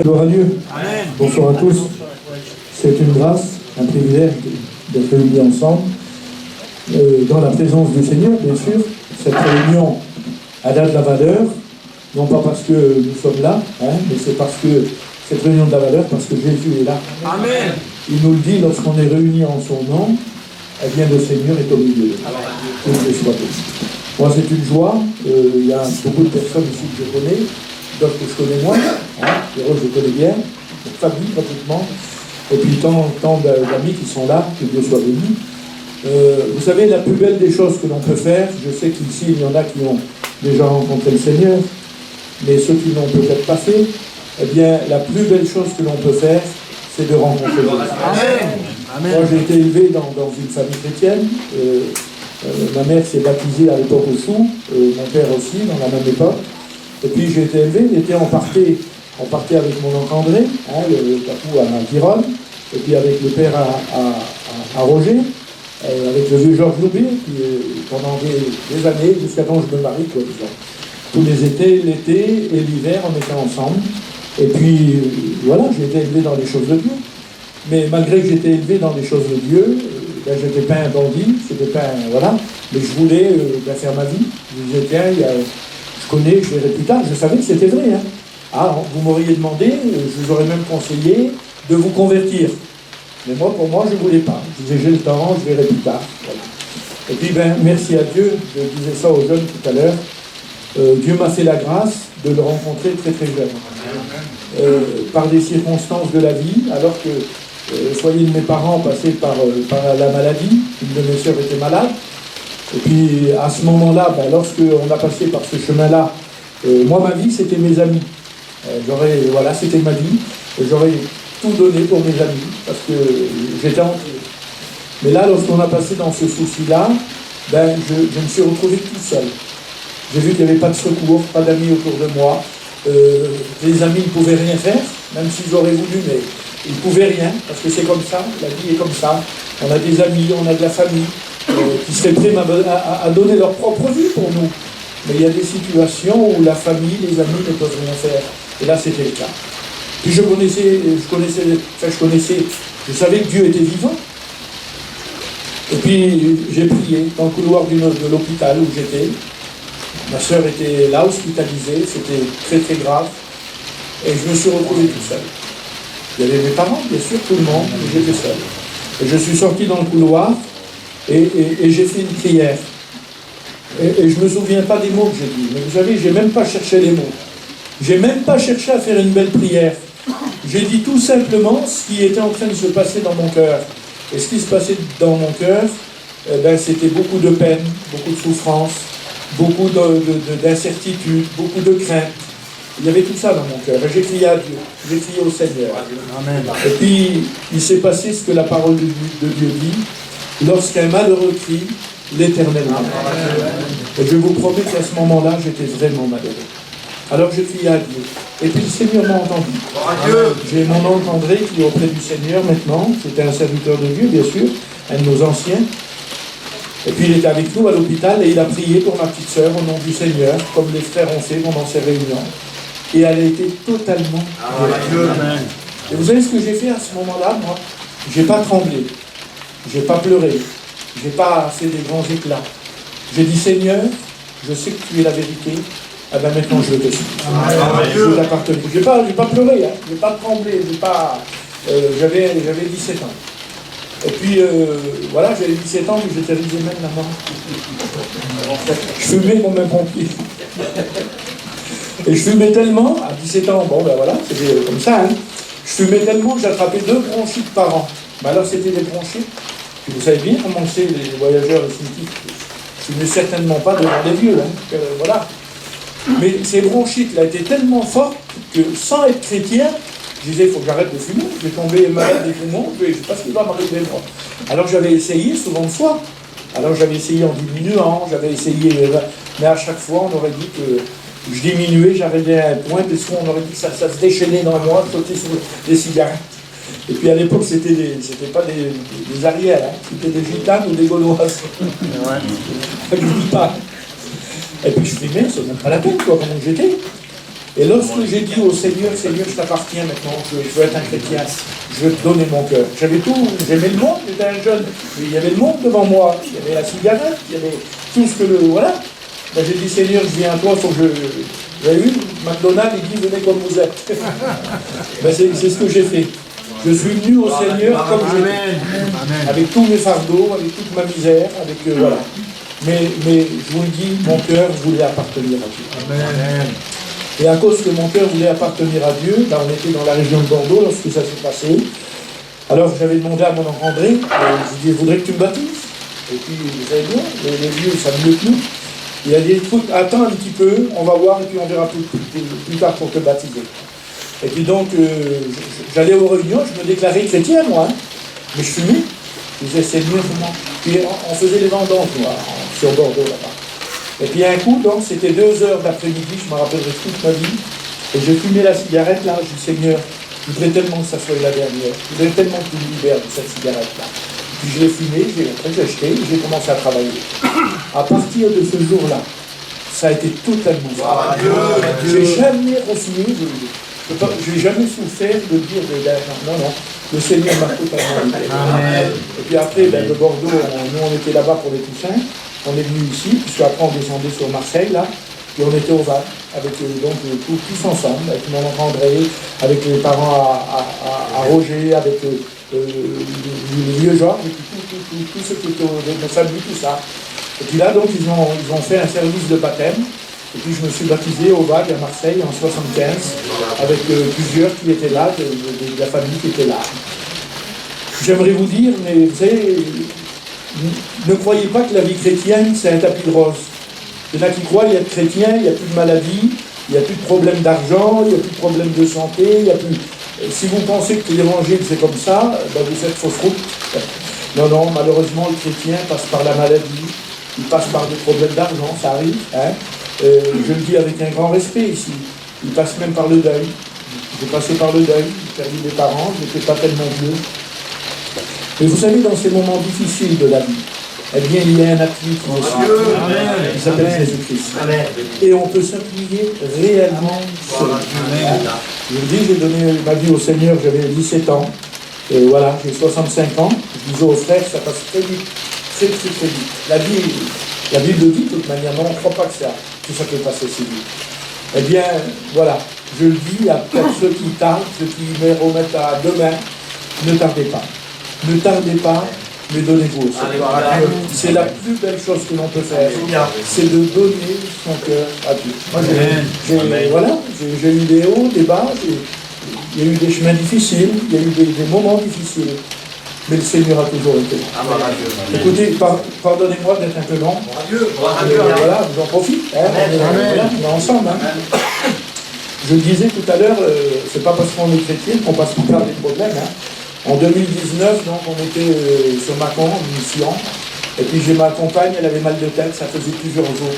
Gloire à Dieu. Amen. Bonsoir à tous. C'est une grâce, un privilège d'être réunis ensemble, dans la présence du Seigneur, bien sûr. Cette réunion a de la valeur, non pas parce que nous sommes là, mais c'est parce que cette réunion a de la valeur, parce que Jésus est là. Amen. Il nous le dit lorsqu'on est réunis en son nom, eh bien le Seigneur est au milieu de nous. Que Dieu soit béni. Moi, c'est une joie. Il y a beaucoup de personnes ici que je connais, d'autres que je connais moins. Héros, je connais bien, notre famille pratiquement, et puis tant d'amis qui sont là, que Dieu soit béni. Vous savez, la plus belle des choses que l'on peut faire, je sais qu'ici il y en a qui ont déjà rencontré le Seigneur, mais ceux qui n'ont peut-être pas fait, eh bien, la plus belle chose que l'on peut faire, c'est de rencontrer Jésus. Amen. Moi, j'ai été élevé dans une famille chrétienne. Ma mère s'est baptisée à l'époque au Chou, mon père aussi, dans la même époque. Et puis j'ai été élevé, on partait avec mon oncle André, le papou à Gironne, et puis avec le père à Roger, avec le vieux Georges Loubet, qui pendant des années, jusqu'à quand je me marie, quoi, disons. Tous les étés, l'été et l'hiver, on était ensemble. Et puis, voilà, j'ai été élevé dans les choses de Dieu. Mais malgré que j'étais élevé dans les choses de Dieu, je n'étais pas un bandit, voilà, mais je voulais faire ma vie. Je disais, tiens, je verrai plus tard, je savais que c'était vrai. Vous m'auriez demandé, je vous aurais même conseillé de vous convertir. Mais moi, pour moi, je ne voulais pas. Je disais, j'ai le temps, je verrai plus tard. Voilà. Et puis, merci à Dieu, je disais ça aux jeunes tout à l'heure, Dieu m'a fait la grâce de le rencontrer très très jeune. Par des circonstances de la vie, alors que foyer de mes parents passait par la maladie, une de mes sœurs était malade, et puis à ce moment-là, lorsqu'on a passé par ce chemin-là, moi ma vie c'était mes amis. C'était ma vie, j'aurais tout donné pour mes amis, parce que j'étais entier. Mais là, lorsqu'on a passé dans ce souci-là, je me suis retrouvé tout seul. J'ai vu qu'il n'y avait pas de secours, pas d'amis autour de moi. Les amis ne pouvaient rien faire, même s'ils auraient voulu, mais ils ne pouvaient rien, parce que c'est comme ça, la vie est comme ça. On a des amis, on a de la famille, qui seraient prêts à donner leur propre vie pour nous. Mais il y a des situations où la famille, les amis ne peuvent rien faire. Et là, c'était le cas. Puis je savais que Dieu était vivant. Et puis j'ai prié dans le couloir de l'hôpital où j'étais. Ma sœur était là, hospitalisée, c'était très très grave. Et je me suis retrouvé tout seul. Il y avait mes parents, bien sûr, tout le monde, mais j'étais seul. Et je suis sorti dans le couloir et j'ai fait une prière. Et je ne me souviens pas des mots que j'ai dit. Mais vous savez, je n'ai même pas cherché les mots. Je n'ai même pas cherché à faire une belle prière. J'ai dit tout simplement ce qui était en train de se passer dans mon cœur. Et ce qui se passait dans mon cœur, c'était beaucoup de peine, beaucoup de souffrance, beaucoup d'incertitude, beaucoup de crainte. Il y avait tout ça dans mon cœur. Et j'ai crié à Dieu, j'ai crié au Seigneur. Amen. Et puis, il s'est passé ce que la parole de Dieu dit. Lorsqu'un malheureux crie, l'Éternel m'entend. Et je vous promets qu'à ce moment-là, j'étais vraiment malheureux. Alors je criais à Dieu. Et puis le Seigneur m'a entendu. J'ai mon oncle André qui est auprès du Seigneur maintenant. C'était un serviteur de Dieu, bien sûr, un de nos anciens. Et puis il était avec nous à l'hôpital et il a prié pour ma petite sœur au nom du Seigneur, comme les frères ont fait pendant ces réunions. Et elle a été totalement guérie. Et vous savez ce que j'ai fait à ce moment-là, moi? J'ai pas tremblé, j'ai pas pleuré, j'ai pas fait des grands éclats. J'ai dit, Seigneur, je sais que tu es la vérité, maintenant je te suis. Je t'appartiens. J'ai pas pleuré, j'ai pas tremblé, j'avais 17 ans. Et puis, j'avais 17 ans, mais j'étais risé même là-bas. Je fumais comme un pompier. Et je fumais tellement, à 17 ans, c'était comme ça, je fumais tellement que j'attrapais 2 bronchites par an. Alors c'était des bronchites, puis vous savez bien comment c'est les voyageurs définitifs. Je fumais certainement pas devant les vieux, voilà. Mais ces bronchites-là étaient tellement fortes que sans être chrétien, je disais, il faut que j'arrête de fumer, je vais tomber malade des poumons, je ne sais pas ce qui va m'arriver moi. Alors j'avais essayé, souvent de fois. Alors j'avais essayé en diminuant, mais à chaque fois on aurait dit que je diminuais, j'arrivais à un point, parce qu'on aurait dit que ça se déchaînait dans moi, sauter sur des cigarettes. Et puis à l'époque, c'était pas des arrières, c'était des gitanes ou des gauloises. Je ne dis pas. Et puis je fumais, ça ne même pas la peine, comme j'étais. Et lorsque j'ai dit au Seigneur, Seigneur, je t'appartiens maintenant, je veux être un chrétien, je veux te donner mon cœur. J'avais tout, j'aimais le monde, j'étais un jeune, mais il y avait le monde devant moi, il y avait la cigarette, il y avait tout ce que le... Voilà. Ben, j'ai dit, Seigneur, je viens à toi, il faut que je... Vous avez vu, McDonald's, il dit, venez comme vous êtes. Ben, c'est ce que j'ai fait. Je suis venu au Seigneur comme j'étais, avec tous mes fardeaux, avec toute ma misère, avec... voilà. Mais je vous le dis, mon cœur voulait appartenir à Dieu. Amen. Et à cause que mon cœur voulait appartenir à Dieu, là on était dans la région de Bordeaux lorsque ça s'est passé. Alors j'avais demandé à mon oncle André, je lui ai dit, je voudrais que tu me baptises. Et puis vous savez bien, les vieux, ça ne veut plus. Il a dit, écoute, attends un petit peu, on va voir et puis on verra plus tard pour te baptiser. Et puis donc, j'allais aux réunions, je me déclarais chrétien moi, hein, mais je fumais. Je disais, Seigneur, comment... Puis on faisait les vendanges, moi, sur Bordeaux, là-bas. Et puis un coup, donc, c'était 2h d'après-midi, je me rappellerai toute ma vie, et je fumais la cigarette, là, je dis, Seigneur, je voudrais tellement que ça soit la dernière, je voudrais tellement que tu me libères de cette cigarette-là. Puis je l'ai fumée, après j'ai acheté, j'ai commencé à travailler. À partir de ce jour-là, ça a été totalement ça. J'ai jamais refumé, je n'ai jamais souffert de dire, non, le Seigneur m'a totalement libéré. Et puis après, de Bordeaux, nous on était là-bas pour les Toussaints, on est venu ici, puisque après on descendait sur Marseille, là, et on était au VAC, avec donc tous ensemble, avec mon oncle André, avec les parents à Roger, avec le vieux Georges, et puis tout ce qui était de famille, tout ça. Et puis là, donc, ils ont fait un service de baptême. Et puis je me suis baptisé au VAG à Marseille en 75, avec plusieurs qui étaient là, de la famille qui était là. J'aimerais vous dire, mais vous savez, ne croyez pas que la vie chrétienne, c'est un tapis de rose. Il y en a qui croient, il y a de chrétiens, il n'y a plus de maladie, il n'y a plus de problème d'argent, il n'y a plus de problème de santé, il n'y a plus... Si vous pensez que l'évangile c'est comme ça, ben vous faites fausse route. Non, malheureusement, le chrétien passe par la maladie, il passe par des problèmes d'argent, ça arrive, hein. Je le dis avec un grand respect ici. Il passe même par le deuil. J'ai passé par le deuil, j'ai perdu des parents, je n'étais pas tellement vieux. Et vous savez, dans ces moments difficiles de la vie, eh bien, il y a un appui qui nous suit. Il s'appelle Jésus-Christ. Et on peut s'appuyer réellement sur lui. Je vous dis, j'ai donné ma vie au Seigneur, j'avais 17 ans. Et voilà, j'ai 65 ans. Je disais aux frères, ça passe très vite. Très vite. La Bible dit de toute manière, non, on ne croit pas que tout ça peut passer si vite. Eh bien, voilà, je le dis à ceux qui tardent, ceux qui me remettent à demain, ne tardez pas. Ne tardez pas, mais donnez-vous au Seigneur. C'est la plus belle chose que l'on peut faire, c'est de donner son cœur à Dieu. Moi, j'ai eu des hauts, des bas, il y a eu des chemins difficiles, il y a eu des moments difficiles. Mais le Seigneur a toujours été là. Écoutez, pardonnez-moi d'être un peu long. Voilà, j'en profite. Hein, on est ensemble. Hein. Je le disais tout à l'heure, c'est pas parce qu'on est chrétien qu'on passe par des problèmes. Hein. En 2019, donc, on était sur Mâcon, en mission. Et puis j'ai ma compagne, elle avait mal de tête, ça faisait plusieurs jours.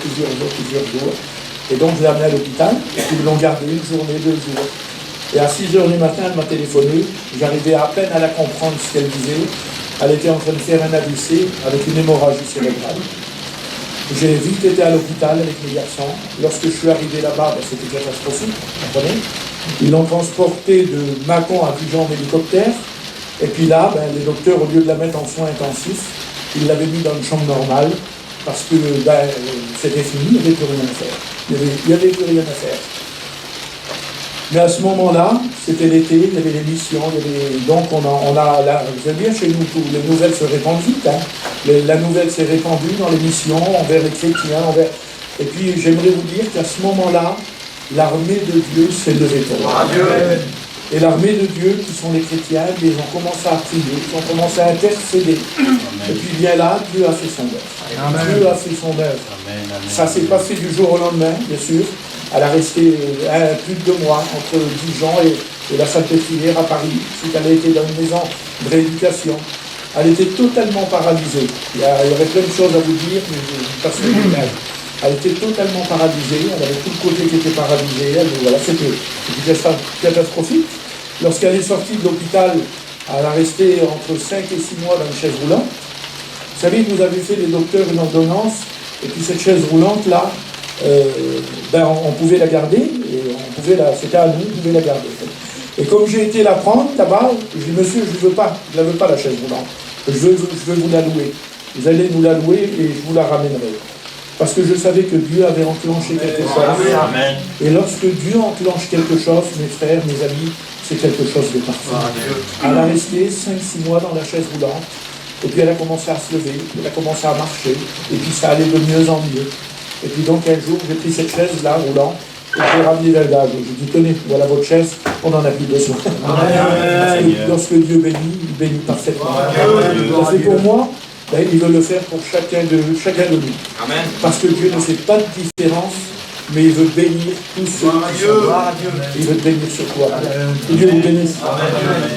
Et donc je l'ai amenée à l'hôpital. Et puis ils l'ont gardée une journée, 2 jours. Et à 6h du matin, elle m'a téléphoné. J'arrivais à peine à la comprendre ce qu'elle disait. Elle était en train de faire un AVC avec une hémorragie cérébrale. J'ai vite été à l'hôpital avec mes garçons. Lorsque je suis arrivé là-bas, c'était catastrophique, vous comprenez. Ils l'ont transporté de Mâcon à Dijon en hélicoptère. Et puis là, les docteurs, au lieu de la mettre en soins intensifs, ils l'avaient mis dans une chambre normale parce que c'était fini, il n'y avait plus rien à faire. Il n'y avait plus rien à faire. Mais à ce moment-là, c'était l'été, il y avait les missions, donc vous savez bien, chez nous, les nouvelles se répandent vite. Hein. La nouvelle s'est répandue dans les missions, envers les chrétiens, Et puis j'aimerais vous dire qu'à ce moment-là, l'armée de Dieu s'est levée pour nous. Et l'armée de Dieu, qui sont les chrétiens, ils ont commencé à prier, ils ont commencé à intercéder. Et puis bien là, Dieu a fait son œuvre. Dieu a fait son œuvre. Ça ne s'est pas fait du jour au lendemain, bien sûr. Elle a resté plus de 2 mois entre Dijon et la Salpêtrière à Paris. Elle a été dans une maison de rééducation. Elle était totalement paralysée. Il y aurait plein de choses à vous dire, mais je passe le détail. Elle était totalement paralysée. Elle avait tout le côté qui était paralysé. Voilà, c'était catastrophique. Lorsqu'elle est sortie de l'hôpital, elle a resté entre 5 et 6 mois dans une chaise roulante. Vous savez, nous avaient fait les docteurs une ordonnance, et puis cette chaise roulante-là, on pouvait la garder, et on c'était à nous, vous pouvez la garder. Et comme j'ai été la prendre là-bas, je dis, monsieur, je ne la veux pas la chaise roulante. Je veux vous la louer. Vous allez nous la louer et je vous la ramènerai. Parce que je savais que Dieu avait enclenché quelque chose. Amen. Et lorsque Dieu enclenche quelque chose, mes frères, mes amis, c'est quelque chose de parfait. Elle a resté 5-6 mois dans la chaise roulante. Et puis elle a commencé à se lever, elle a commencé à marcher, et puis ça allait de mieux en mieux. Et puis donc un jour, j'ai pris cette chaise-là, roulante, et je l'ai ramenée vers l'âge. J'ai dit, tenez, voilà votre chaise, on n'en a plus besoin. Parce que lorsque Dieu bénit, il bénit parfaitement. C'est pour moi, ben, il veut le faire pour chacun de nous. Amen. Parce que Dieu ne fait pas de différence, mais il veut bénir tous ceux qui sont là. Il veut te bénir sur toi. Que Dieu vous bénisse. Amen.